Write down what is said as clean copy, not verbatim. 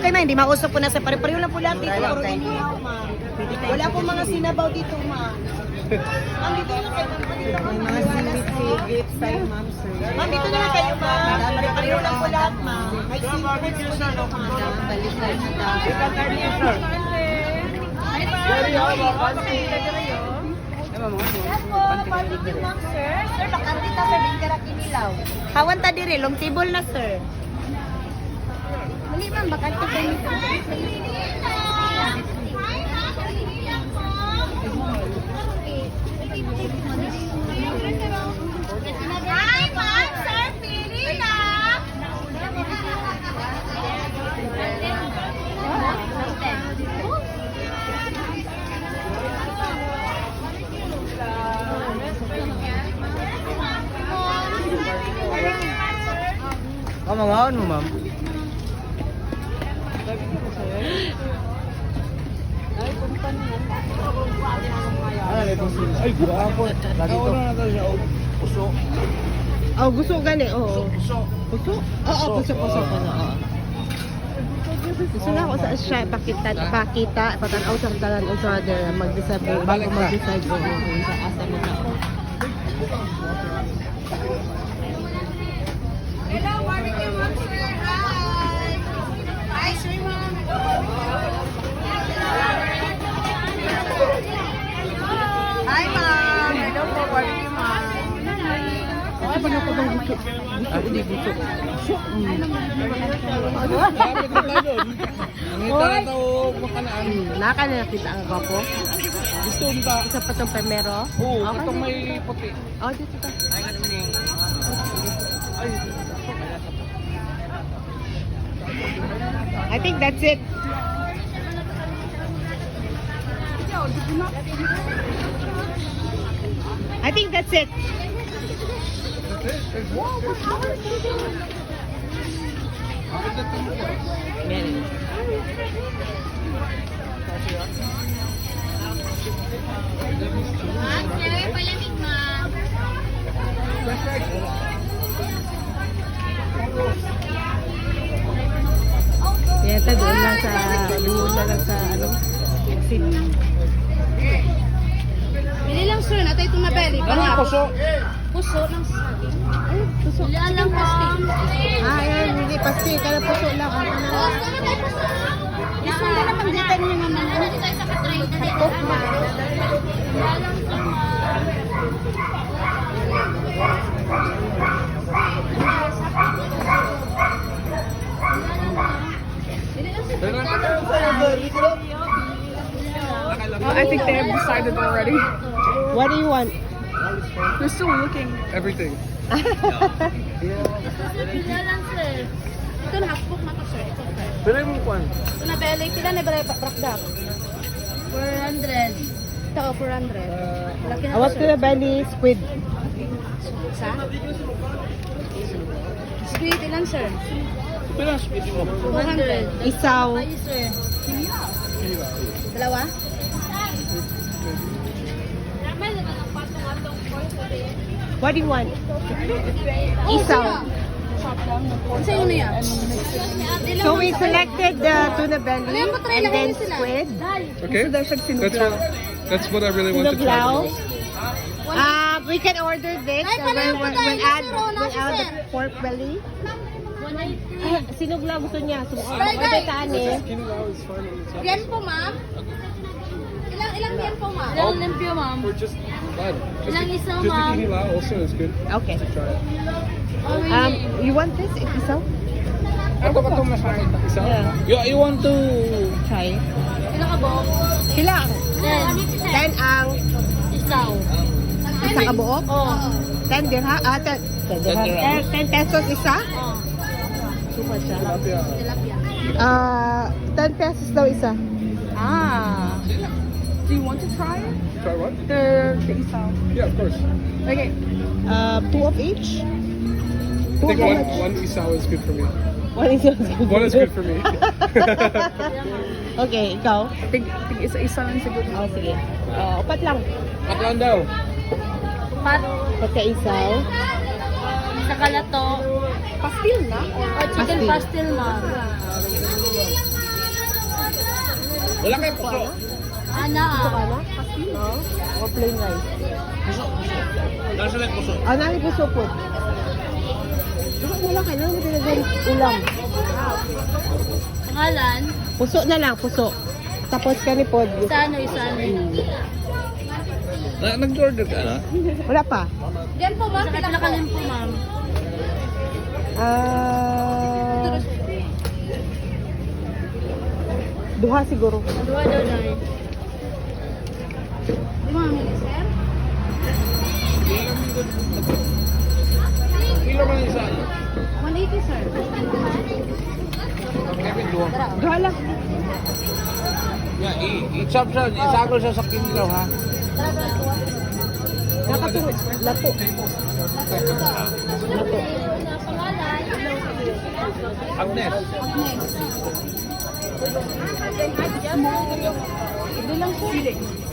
okay man, hindi mausap po na sa pare-pareho lang po lahat dito. Pero inihaw, ma'am. Wala po mga sinabaw dito, ma'am. Ma'am, dito na kayo, ma'am. Mga seaweed style, ma'am, sir. Ma'am, dito na kayo, ma'am. Pare-pareho lang po lahat, ma'am. May seafood po dito, ma'am. Balikan kita. Barbecue, ma'am, sir. Sir, bakantita sa Bingkara Kinilaw. Hawan ta dire, long table na, sir. Mali, ma'am, bakantita sa Hi, ma'am, sir, pili na. Oh, mamaon mo, ma'am. Ay, guwapo. Lagi to. Puso. Oh, gusto gani, oo. Puso. Puso? Oo, puso. Gusto na ako sa siya pakita, patanaw sa talan o sa other mag-decide bago mag-decide ko kung sa asa mo na ako. Hello, barbecue monster. Hi. Hi, sir, ma'am. Hi, ma'am. Hello po, barbecue ma'am. Ay, paano ko bang gusto? Hindi gusto. Nangita na ito makanaan. Naka na nakita ang gwapo. Gusto mo ba? Isa pa itong primero. Oo, Okay. itong may puti. Oh, dito ka. I think that's it. I think that's it. Yan, doon lang sa, doon na lang sa, exit. Bili lang sir, natay itong nabeli. Ano yung puso? Puso ng saging. Ay, puso. Bilaan lang pasting. Ah, yan, hindi pasti, kada puso lang. Ano na lang. Gusto na naman dito niyo naman. Ano dito sa katray? Hatok na. I think they have decided already. What do you want? They're still looking. Everything. Bila lang sir. Ito na hakbok na to sir. Ito sir. Pero yung kwan. Ito nabeli. Pila na ba brakdak? 400. Ito 400. Laki na I want to to the belly squid. Sa? Sweet ilan sir? Pero ang sweet mo. 200. Isaw. Ayo sir. Dalawa? What do you want? Isaw. Isa yun na yan. So we selected the tuna belly and then squid. Okay? That's what I really want to try. Sinuglaw. We can order this. Ay, pareho po tayo. We'll add Nasa sir. the pork belly. 180. Sinuglaw gusto niya. So, Right, order guys. ka ani. Yan po ma'am. Ilang yan po ma'am? Ilang limpyo ma'am? Or just one. Ilang isaw Just ma'am? bikini lao also is good. Okay. Try it. You want this? Isaw? Ako ba itong masakit? Isa? Yeah. You want to... Try. Ilang ka bo? Ilang? 10 ang Isaw. isa ka buok? Oo. 10 dirha? 10 dirha. 10 pesos isa? Oo. Super siya. Tilapia. Tilapia. 10 pesos daw isa. Ah. Do you want to try it? Try what? The isaw. Yeah, of course. Okay. 2 of each? I think one isaw is good for me. One is good. One is good for me. Okay, ikaw? Tig isa-isa lang siguro. Oh, sige. Upat lang. Atlan daw. Pat. Pagka-isaw. Sa kalato. Pastil na? Chicken Pastil. pastil ma'am. Wala kayong puso. Ana. Gusto ka na? No? O plain rice? Nasa lang puso. Ah, nani puso po. Bakit mo lang kailangan mo talagang ulam? Pangalan? Puso na lang, puso. Tapos kanipod. Isano, isano. Nag-order ka na? Wala pa. Diyan po, ma'am. Pinakalim po, ma'am. Ah... Duha siguro. Dua daw na eh. Di mo namin, sir? Kilo man isa. 180, sir. Kevin, duwa. Duha lang. Yeah, i-chop siya. Isagol siya sa kinilaw, ha? Nakaturo. Lato. Lato. Agnes. Hindi lang, sir.